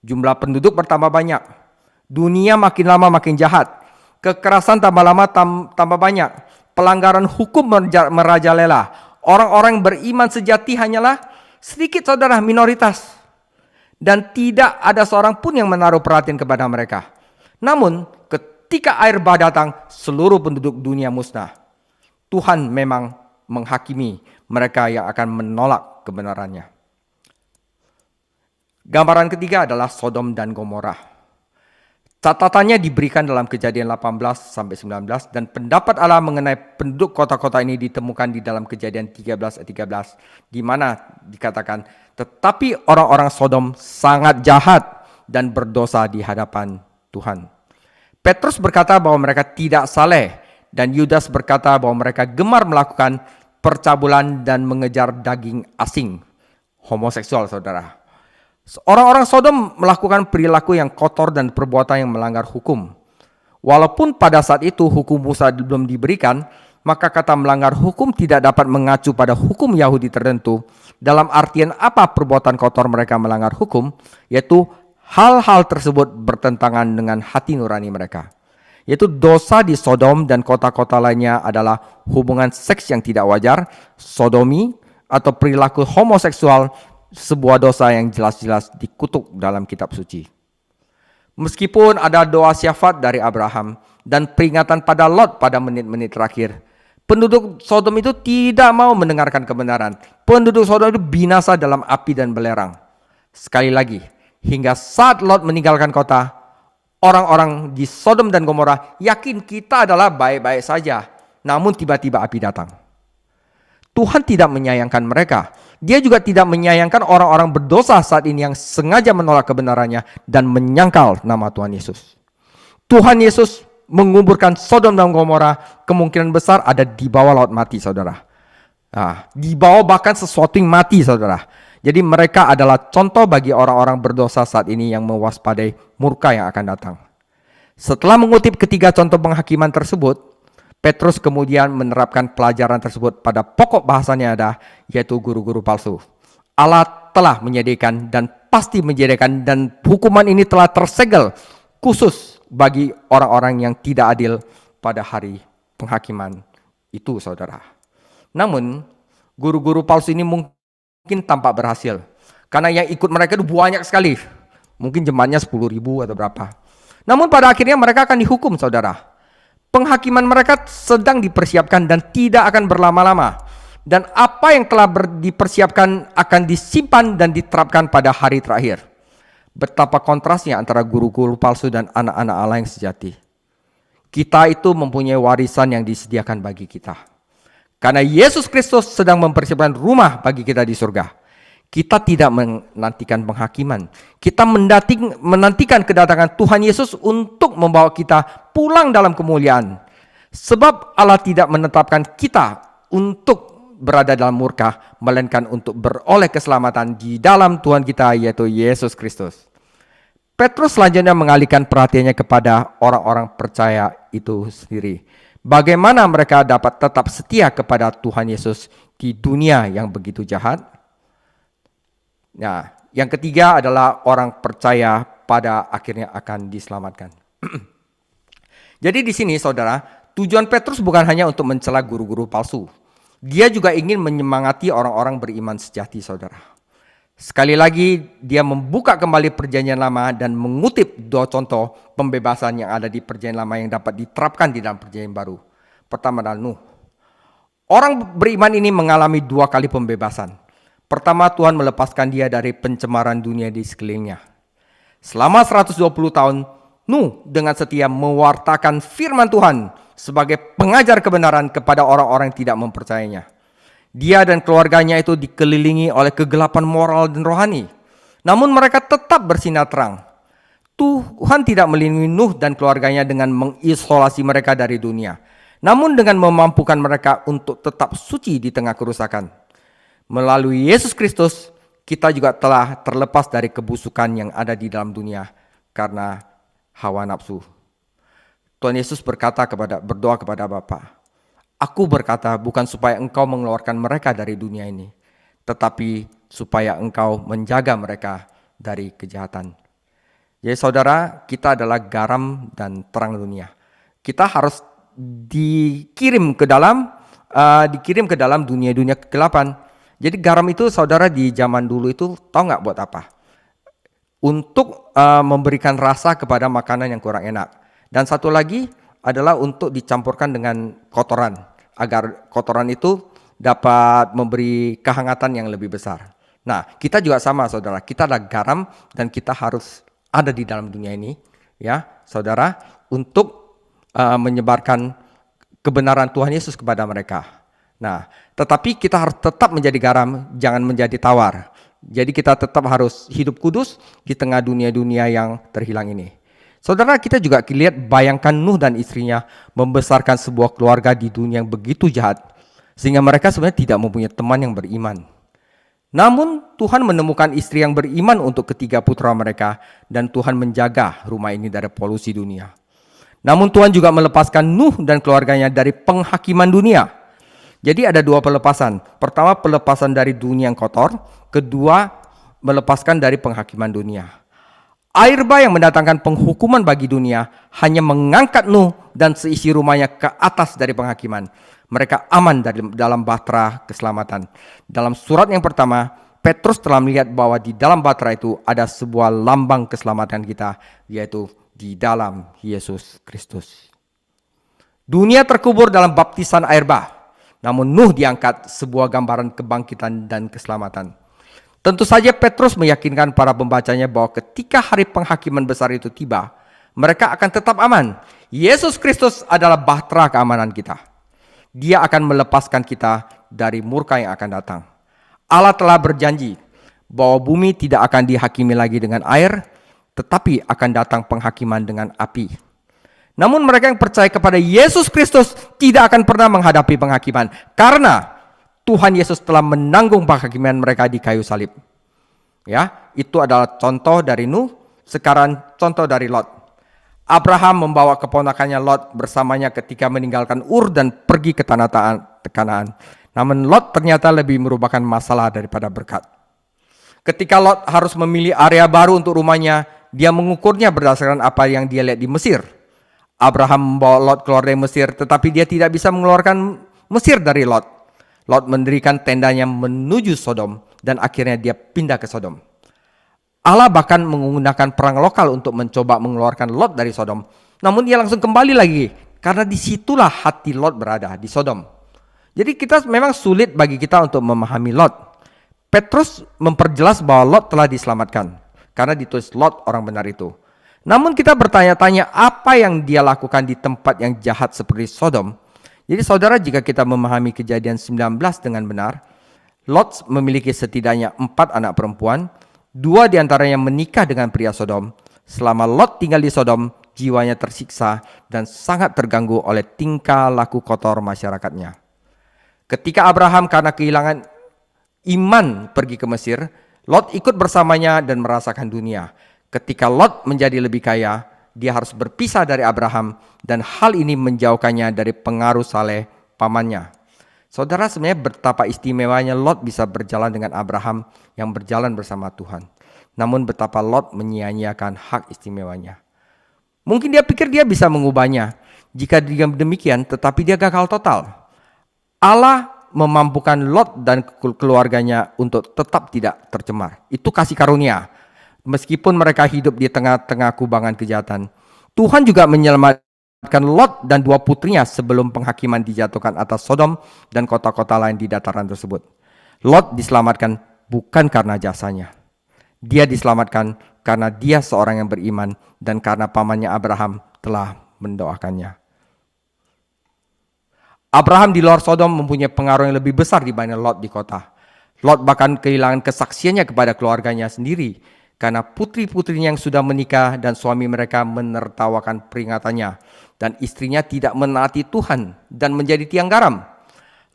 Jumlah penduduk bertambah banyak. Dunia makin lama makin jahat. Kekerasan tambah lama tambah banyak. Pelanggaran hukum merajalela. Orang-orang beriman sejati hanyalah sedikit, saudara, minoritas. Dan tidak ada seorang pun yang menaruh perhatian kepada mereka. Namun ketika air bah datang, seluruh penduduk dunia musnah. Tuhan memang menghakimi mereka yang akan menolak kebenarannya. Gambaran ketiga adalah Sodom dan Gomora. Catatannya diberikan dalam Kejadian 18 sampai 19 dan pendapat Allah mengenai penduduk kota-kota ini ditemukan di dalam Kejadian 13 ayat 13 di mana dikatakan, tetapi orang-orang Sodom sangat jahat dan berdosa di hadapan Tuhan. Petrus berkata bahwa mereka tidak saleh dan Yudas berkata bahwa mereka gemar melakukan percabulan dan mengejar daging asing, homoseksual, saudara. Orang-orang Sodom melakukan perilaku yang kotor dan perbuatan yang melanggar hukum. Walaupun pada saat itu hukum Musa belum diberikan, maka kata melanggar hukum tidak dapat mengacu pada hukum Yahudi tertentu. Dalam artian apa perbuatan kotor mereka melanggar hukum? Yaitu hal-hal tersebut bertentangan dengan hati nurani mereka. Yaitu dosa di Sodom dan kota-kota lainnya adalah hubungan seks yang tidak wajar, sodomi, atau perilaku homoseksual, sebuah dosa yang jelas-jelas dikutuk dalam kitab suci. Meskipun ada doa syafaat dari Abraham dan peringatan pada Lot pada menit-menit terakhir, penduduk Sodom itu tidak mau mendengarkan kebenaran. Penduduk Sodom itu binasa dalam api dan belerang. Sekali lagi, hingga saat Lot meninggalkan kota, orang-orang di Sodom dan Gomora yakin kita adalah baik-baik saja. Namun tiba-tiba api datang. Tuhan tidak menyayangkan mereka. Dia juga tidak menyayangkan orang-orang berdosa saat ini yang sengaja menolak kebenarannya dan menyangkal nama Tuhan Yesus. Tuhan Yesus menguburkan Sodom dan Gomora kemungkinan besar ada di bawah laut mati, saudara. Di bawah bahkan sesuatu yang mati, saudara. Jadi mereka adalah contoh bagi orang-orang berdosa saat ini yang mewaspadai murka yang akan datang. Setelah mengutip ketiga contoh penghakiman tersebut, Petrus kemudian menerapkan pelajaran tersebut pada pokok bahasanya ada, yaitu guru-guru palsu. Allah telah menyediakan dan pasti menyediakan dan hukuman ini telah tersegel khusus bagi orang-orang yang tidak adil pada hari penghakiman itu, saudara. Namun, guru-guru palsu ini mungkin tampak berhasil. Karena yang ikut mereka itu banyak sekali. Mungkin jemaatnya 10.000 atau berapa. Namun pada akhirnya mereka akan dihukum, saudara. Penghakiman mereka sedang dipersiapkan dan tidak akan berlama-lama. Dan apa yang telah dipersiapkan akan disimpan dan diterapkan pada hari terakhir. Betapa kontrasnya antara guru-guru palsu dan anak-anak Allah yang sejati. Kita itu mempunyai warisan yang disediakan bagi kita. Karena Yesus Kristus sedang mempersiapkan rumah bagi kita di surga. Kita tidak menantikan penghakiman. Kita menantikan kedatangan Tuhan Yesus untuk membawa kita pulang dalam kemuliaan. Sebab Allah tidak menetapkan kita untuk berada dalam murka, melainkan untuk beroleh keselamatan di dalam Tuhan kita, yaitu Yesus Kristus. Petrus selanjutnya mengalihkan perhatiannya kepada orang-orang percaya itu sendiri. Bagaimana mereka dapat tetap setia kepada Tuhan Yesus di dunia yang begitu jahat? Nah, yang ketiga adalah orang percaya pada akhirnya akan diselamatkan. Jadi di sini, saudara, tujuan Petrus bukan hanya untuk mencela guru-guru palsu. Dia juga ingin menyemangati orang-orang beriman sejati, saudara. Sekali lagi, dia membuka kembali perjanjian lama dan mengutip dua contoh pembebasan yang ada di perjanjian lama yang dapat diterapkan di dalam perjanjian baru. Pertama adalah Nuh. Orang beriman ini mengalami 2 kali pembebasan. Pertama, Tuhan melepaskan dia dari pencemaran dunia di sekelilingnya. Selama 120 tahun, Nuh dengan setia mewartakan firman Tuhan sebagai pengajar kebenaran kepada orang-orang yang tidak mempercayainya. Dia dan keluarganya itu dikelilingi oleh kegelapan moral dan rohani. Namun mereka tetap bersinar terang. Tuhan tidak melindungi Nuh dan keluarganya dengan mengisolasi mereka dari dunia. Namun dengan memampukan mereka untuk tetap suci di tengah kerusakan. Melalui Yesus Kristus, kita juga telah terlepas dari kebusukan yang ada di dalam dunia karena hawa nafsu. Tuhan Yesus berdoa kepada Bapa, Aku berkata bukan supaya engkau mengeluarkan mereka dari dunia ini, tetapi supaya engkau menjaga mereka dari kejahatan. Jadi saudara, kita adalah garam dan terang dunia. Kita harus dikirim ke dalam dunia-dunia kegelapan. Jadi garam itu saudara di zaman dulu itu tahu nggak buat apa? Untuk memberikan rasa kepada makanan yang kurang enak. Dan satu lagi adalah untuk dicampurkan dengan kotoran, agar kotoran itu dapat memberi kehangatan yang lebih besar. Nah, kita juga sama saudara, kita adalah garam dan kita harus ada di dalam dunia ini, ya saudara, untuk menyebarkan kebenaran Tuhan Yesus kepada mereka. Nah, tetapi kita harus tetap menjadi garam, jangan menjadi tawar. Jadi kita tetap harus hidup kudus di tengah dunia-dunia yang terhilang ini. Saudara, kita juga lihat, bayangkan Nuh dan istrinya membesarkan sebuah keluarga di dunia yang begitu jahat, sehingga mereka sebenarnya tidak mempunyai teman yang beriman. Namun Tuhan menemukan istri yang beriman untuk ketiga putra mereka, dan Tuhan menjaga rumah ini dari polusi dunia. Namun Tuhan juga melepaskan Nuh dan keluarganya dari penghakiman dunia. Jadi ada dua pelepasan. Pertama, pelepasan dari dunia yang kotor. Kedua, melepaskan dari penghakiman dunia. Air bah yang mendatangkan penghukuman bagi dunia hanya mengangkat Nuh dan seisi rumahnya ke atas dari penghakiman. Mereka aman dalam bahtera keselamatan. Dalam surat yang pertama, Petrus telah melihat bahwa di dalam bahtera itu ada sebuah lambang keselamatan kita, yaitu di dalam Yesus Kristus. Dunia terkubur dalam baptisan air bah. Namun Nuh diangkat, sebuah gambaran kebangkitan dan keselamatan. Tentu saja Petrus meyakinkan para pembacanya bahwa ketika hari penghakiman besar itu tiba, mereka akan tetap aman. Yesus Kristus adalah bahtera keamanan kita. Dia akan melepaskan kita dari murka yang akan datang. Allah telah berjanji bahwa bumi tidak akan dihakimi lagi dengan air, tetapi akan datang penghakiman dengan api. Namun mereka yang percaya kepada Yesus Kristus tidak akan pernah menghadapi penghakiman, karena Tuhan Yesus telah menanggung penghakiman mereka di kayu salib. Ya, itu adalah contoh dari Nuh. Sekarang contoh dari Lot. Abraham membawa keponakannya Lot bersamanya ketika meninggalkan Ur dan pergi ke tanah Kanaan. Namun Lot ternyata lebih merupakan masalah daripada berkat. Ketika Lot harus memilih area baru untuk rumahnya, dia mengukurnya berdasarkan apa yang dia lihat di Mesir. Abraham membawa Lot keluar dari Mesir, tetapi dia tidak bisa mengeluarkan Mesir dari Lot. Lot mendirikan tendanya menuju Sodom, dan akhirnya dia pindah ke Sodom. Allah bahkan menggunakan perang lokal untuk mencoba mengeluarkan Lot dari Sodom. Namun dia langsung kembali lagi, karena disitulah hati Lot berada, di Sodom. Jadi memang sulit bagi kita untuk memahami Lot. Petrus memperjelas bahwa Lot telah diselamatkan, karena ditulis Lot orang benar itu. Namun kita bertanya-tanya, apa yang dia lakukan di tempat yang jahat seperti Sodom? Jadi saudara, jika kita memahami Kejadian 19 dengan benar, Lot memiliki setidaknya 4 anak perempuan, 2 diantaranya menikah dengan pria Sodom. Selama Lot tinggal di Sodom, jiwanya tersiksa dan sangat terganggu oleh tingkah laku kotor masyarakatnya. Ketika Abraham karena kehilangan iman pergi ke Mesir, Lot ikut bersamanya dan merasakan dunia. Ketika Lot menjadi lebih kaya, dia harus berpisah dari Abraham, dan hal ini menjauhkannya dari pengaruh saleh pamannya. Saudara, sebenarnya betapa istimewanya Lot bisa berjalan dengan Abraham yang berjalan bersama Tuhan. Namun betapa Lot menyia-nyiakan hak istimewanya. Mungkin dia pikir dia bisa mengubahnya. Jika demikian, tetapi dia gagal total. Allah memampukan Lot dan keluarganya untuk tetap tidak tercemar. Itu kasih karunia. Meskipun mereka hidup di tengah-tengah kubangan kejahatan, Tuhan juga menyelamatkan Lot dan 2 putrinya sebelum penghakiman dijatuhkan atas Sodom dan kota-kota lain di dataran tersebut. Lot diselamatkan bukan karena jasanya. Dia diselamatkan karena dia seorang yang beriman dan karena pamannya Abraham telah mendoakannya. Abraham di luar Sodom mempunyai pengaruh yang lebih besar dibanding Lot di kota. Lot bahkan kehilangan kesaksiannya kepada keluarganya sendiri, karena putri-putrinya yang sudah menikah dan suami mereka menertawakan peringatannya, dan istrinya tidak menaati Tuhan dan menjadi tiang garam.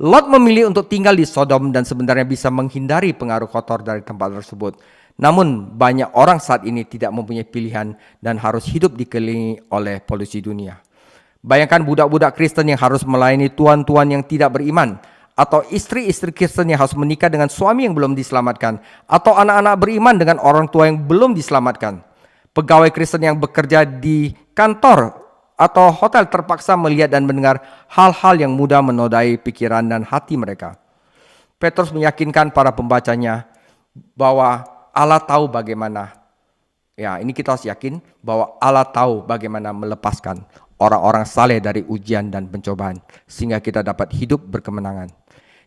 Lot memilih untuk tinggal di Sodom dan sebenarnya bisa menghindari pengaruh kotor dari tempat tersebut. Namun banyak orang saat ini tidak mempunyai pilihan dan harus hidup dikelilingi oleh polusi dunia. Bayangkan budak-budak Kristen yang harus melayani tuan-tuan yang tidak beriman, atau istri-istri Kristen yang harus menikah dengan suami yang belum diselamatkan, atau anak-anak beriman dengan orang tua yang belum diselamatkan. Pegawai Kristen yang bekerja di kantor atau hotel terpaksa melihat dan mendengar hal-hal yang mudah menodai pikiran dan hati mereka. Petrus meyakinkan para pembacanya bahwa Allah tahu bagaimana. Ya, ini kita harus yakin bahwa Allah tahu bagaimana melepaskan orang-orang saleh dari ujian dan pencobaan sehingga kita dapat hidup berkemenangan.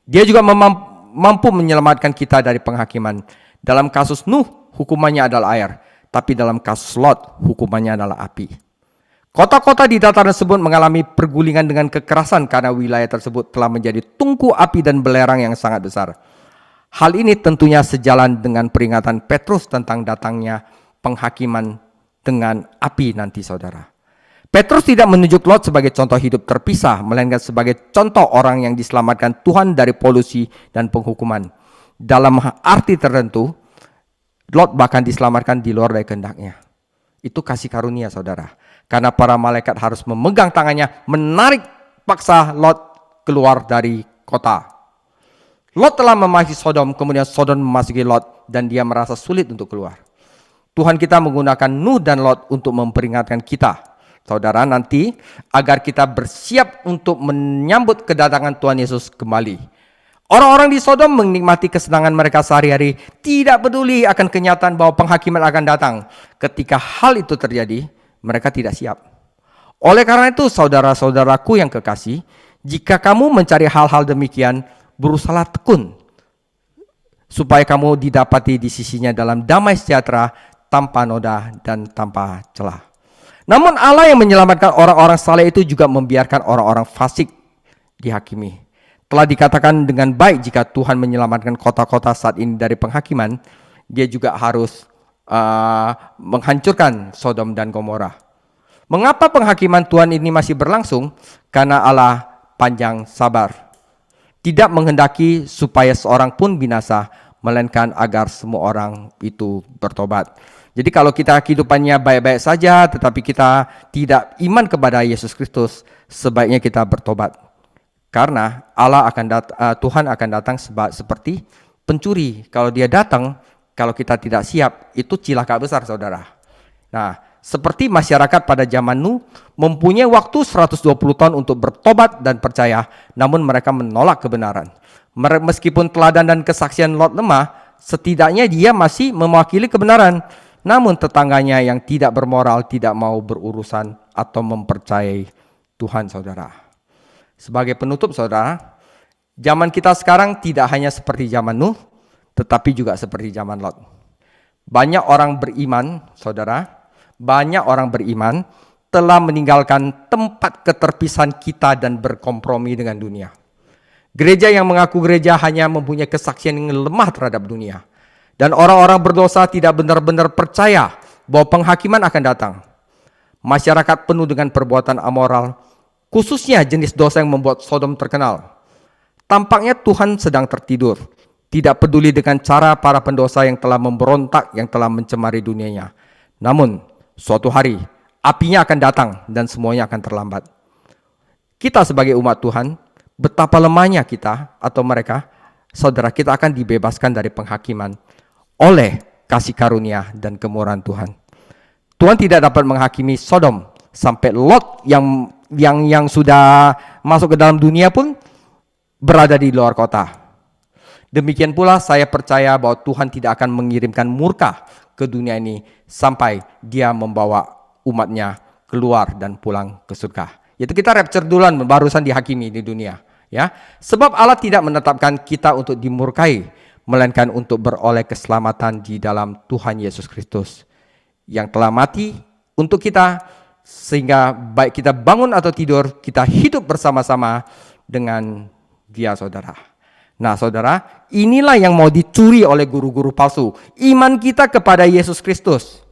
Dia juga mampu menyelamatkan kita dari penghakiman. Dalam kasus Nuh, hukumannya adalah air, tapi dalam kasus Lot, hukumannya adalah api. Kota-kota di dataran tersebut mengalami pergulingan dengan kekerasan karena wilayah tersebut telah menjadi tungku api dan belerang yang sangat besar. Hal ini tentunya sejalan dengan peringatan Petrus tentang datangnya penghakiman dengan api nanti, saudara. Petrus tidak menunjuk Lot sebagai contoh hidup terpisah, melainkan sebagai contoh orang yang diselamatkan Tuhan dari polusi dan penghukuman. Dalam arti tertentu, Lot bahkan diselamatkan di luar dari kehendaknya. Itu kasih karunia, saudara. Karena para malaikat harus memegang tangannya, menarik paksa Lot keluar dari kota. Lot telah memasuki Sodom, kemudian Sodom memasuki Lot, dan dia merasa sulit untuk keluar. Tuhan kita menggunakan Nuh dan Lot untuk memperingatkan kita, saudara, nanti agar kita bersiap untuk menyambut kedatangan Tuhan Yesus kembali. Orang-orang di Sodom menikmati kesenangan mereka sehari-hari, tidak peduli akan kenyataan bahwa penghakiman akan datang. Ketika hal itu terjadi, mereka tidak siap. Oleh karena itu, saudara-saudaraku yang kekasih, jika kamu mencari hal-hal demikian, berusahalah tekun supaya kamu didapati di sisinya dalam damai sejahtera, tanpa noda dan tanpa celah. Namun Allah yang menyelamatkan orang-orang saleh itu juga membiarkan orang-orang fasik dihakimi. Telah dikatakan dengan baik, jika Tuhan menyelamatkan kota-kota saat ini dari penghakiman, dia juga harus menghancurkan Sodom dan Gomora. Mengapa penghakiman Tuhan ini masih berlangsung? Karena Allah panjang sabar, tidak menghendaki supaya seorang pun binasa, melainkan agar semua orang itu bertobat. Jadi kalau kita kehidupannya baik-baik saja, tetapi kita tidak iman kepada Yesus Kristus, sebaiknya kita bertobat. Karena Tuhan akan datang seperti pencuri. Kalau dia datang, kalau kita tidak siap, itu cilaka besar, saudara. Nah, seperti masyarakat pada zaman Nuh mempunyai waktu 120 tahun untuk bertobat dan percaya, namun mereka menolak kebenaran. Meskipun teladan dan kesaksian Lot lemah, setidaknya dia masih mewakili kebenaran. Namun tetangganya yang tidak bermoral tidak mau berurusan atau mempercayai Tuhan, saudara. Sebagai penutup, saudara, zaman kita sekarang tidak hanya seperti zaman Nuh, tetapi juga seperti zaman Lot. Banyak orang beriman, saudara, banyak orang beriman telah meninggalkan tempat keterpisahan kita dan berkompromi dengan dunia. Gereja yang mengaku gereja hanya mempunyai kesaksian yang lemah terhadap dunia. Dan orang-orang berdosa tidak benar-benar percaya bahwa penghakiman akan datang. Masyarakat penuh dengan perbuatan amoral, khususnya jenis dosa yang membuat Sodom terkenal. Tampaknya Tuhan sedang tertidur, tidak peduli dengan cara para pendosa yang telah memberontak, yang telah mencemari dunianya. Namun, suatu hari, apinya akan datang dan semuanya akan terlambat. Kita sebagai umat Tuhan, betapa lemahnya kita atau mereka, saudara, kita akan dibebaskan dari penghakiman oleh kasih karunia dan kemurahan Tuhan. Tuhan tidak dapat menghakimi Sodom sampai Lot yang sudah masuk ke dalam dunia pun berada di luar kota. Demikian pula saya percaya bahwa Tuhan tidak akan mengirimkan murka ke dunia ini sampai dia membawa umatnya keluar dan pulang ke surga. Yaitu kita rapture duluan, barusan dihakimi di dunia. Ya, sebab Allah tidak menetapkan kita untuk dimurkai, melainkan untuk beroleh keselamatan di dalam Tuhan Yesus Kristus yang telah mati untuk kita, sehingga baik kita bangun atau tidur, kita hidup bersama-sama dengan Dia, saudara. Nah, saudara, inilah yang mau dicuri oleh guru-guru palsu. Iman kita kepada Yesus Kristus.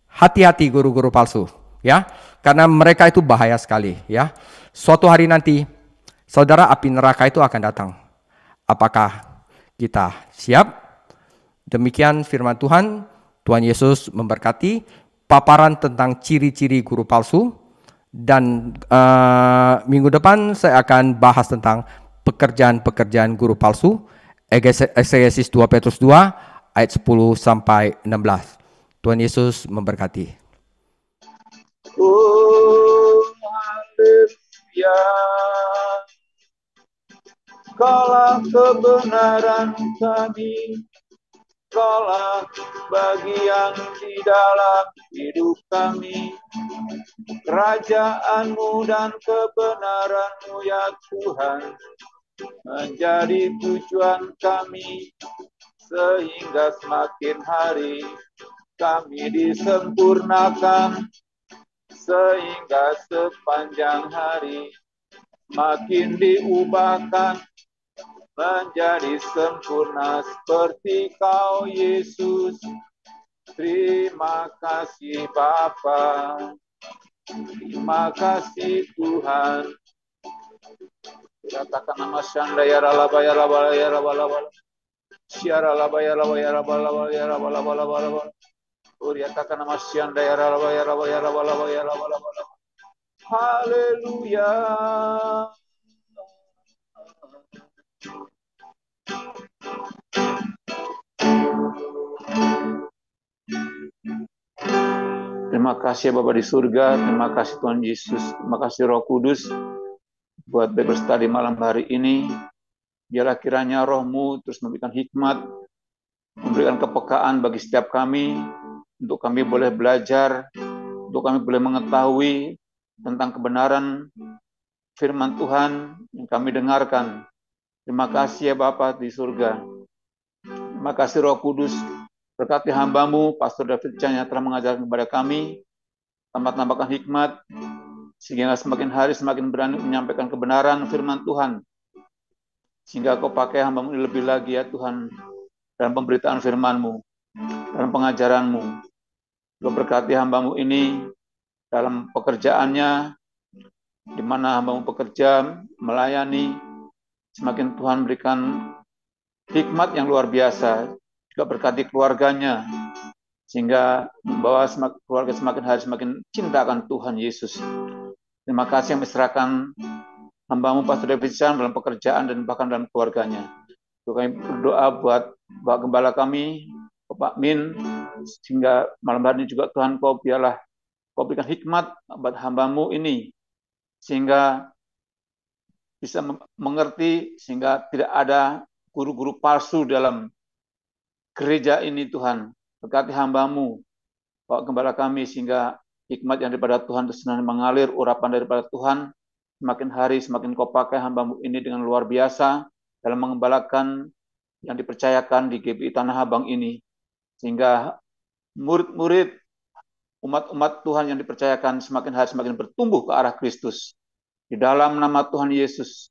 Hati-hati guru-guru palsu, ya, karena mereka itu bahaya sekali, ya. Suatu hari nanti, saudara, api neraka itu akan datang. Apakah kita siap? Demikian firman Tuhan. Tuhan Yesus memberkati paparan tentang ciri-ciri guru palsu. Dan minggu depan saya akan bahas tentang pekerjaan-pekerjaan guru palsu. Eksegesis 2 Petrus 2 ayat 10 sampai 16. Tuhan Yesus memberkati. Oh, haleluya. Kaulah kebenaran kami, Kaulah bagian di dalam hidup kami. Kerajaan-Mu dan kebenaran-Mu ya Tuhan menjadi tujuan kami, sehingga semakin hari kami disempurnakan, sehingga sepanjang hari makin diubahkan menjadi sempurna seperti Kau Yesus. Terima kasih Bapa, terima kasih Tuhan. Katakan nama Syanda ya ralaba ya raba ya raba raba. Syara laba ya raba ya raba raba ya raba raba raba raba. Katakan nama Syanda ya raba ya raba ya raba raba ya raba raba raba. Haleluya. Terima kasih Bapa di surga, terima kasih Tuhan Yesus, terima kasih Roh Kudus buat Bible study malam hari ini. Biarlah kiranya Roh-Mu terus memberikan hikmat, memberikan kepekaan bagi setiap kami, untuk kami boleh belajar, untuk kami boleh mengetahui tentang kebenaran firman Tuhan yang kami dengarkan. Terima kasih ya Bapa di surga. Terima kasih Roh Kudus, berkati hamba-Mu, Pastor David Chan yang telah mengajarkan kepada kami, tambah-tambahkan hikmat, sehingga semakin hari semakin berani menyampaikan kebenaran firman Tuhan. Sehingga Kau pakai hamba-Mu lebih lagi ya Tuhan, dalam pemberitaan firman-Mu, dalam pengajaran-Mu. Kau berkati hamba-Mu ini dalam pekerjaannya, di mana hamba-Mu bekerja, melayani, semakin Tuhan berikan hikmat yang luar biasa. Juga berkati keluarganya, sehingga membawa keluarga semakin hari semakin cinta akan Tuhan Yesus. Terima kasih yang diserahkan hamba-Mu Pastor David Chan dalam pekerjaan dan bahkan dalam keluarganya. Kami berdoa buat Bapak Gembala kami, Bapak Min, sehingga malam hari ini juga Tuhan Kau biarlah Kau berikan hikmat buat hamba-Mu ini, sehingga bisa mengerti, sehingga tidak ada guru-guru palsu dalam gereja ini Tuhan. Berkati hamba-Mu, Bapak Gembala kami, sehingga hikmat yang daripada Tuhan terus mengalir, urapan daripada Tuhan, semakin hari semakin Kau pakai hamba-Mu ini dengan luar biasa dalam mengembalakan yang dipercayakan di GBI Tanah Abang ini, sehingga murid-murid umat-umat Tuhan yang dipercayakan semakin hari semakin bertumbuh ke arah Kristus. Di dalam nama Tuhan Yesus,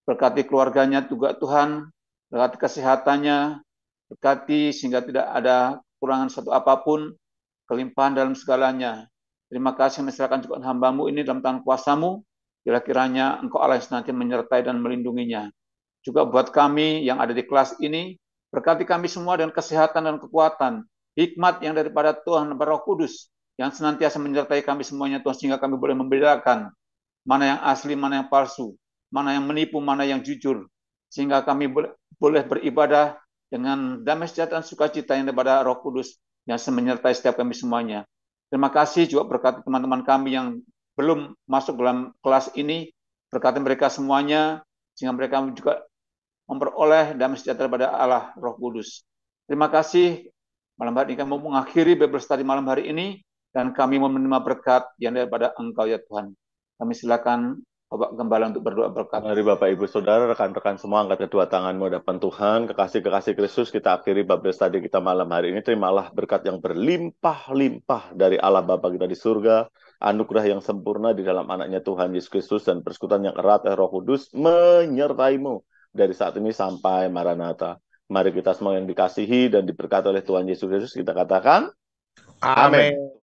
berkati keluarganya juga Tuhan, berkati kesehatannya, berkati sehingga tidak ada kekurangan satu apapun, kelimpahan dalam segalanya. Terima kasih menyerahkan juga hamba-Mu ini dalam tangan kuasa-Mu, bila kiranya Engkau Allah senantiasa menyertai dan melindunginya. Juga buat kami yang ada di kelas ini, berkati kami semua dengan kesehatan dan kekuatan, hikmat yang daripada Tuhan Roh Kudus, yang senantiasa menyertai kami semuanya Tuhan, sehingga kami boleh membedakan mana yang asli, mana yang palsu, mana yang menipu, mana yang jujur, sehingga kami boleh beribadah dengan damai sejahtera dan sukacita yang daripada Roh Kudus yang menyertai setiap kami semuanya. Terima kasih juga berkati teman-teman kami yang belum masuk dalam kelas ini, berkati mereka semuanya, sehingga mereka juga memperoleh damai sejahtera pada Allah Roh Kudus. Terima kasih. Malam hari ini kami mau mengakhiri Bible study malam hari ini, dan kami mau menerima berkat yang daripada Engkau ya Tuhan. Kami silakan Bapak Gembala untuk berdoa berkat. Mari Bapak Ibu Saudara, rekan-rekan semua, angkat kedua tanganmu hadapan Tuhan. Kekasih-kekasih Kristus, kita akhiri Bible study kita malam hari ini. Terimalah berkat yang berlimpah-limpah dari Allah Bapa kita di surga, anugerah yang sempurna di dalam anaknya Tuhan Yesus Kristus, dan persekutuan yang erat Roh Kudus menyertaimu dari saat ini sampai Maranatha. Mari kita semua yang dikasihi dan diberkati oleh Tuhan Yesus Kristus, kita katakan, Amin.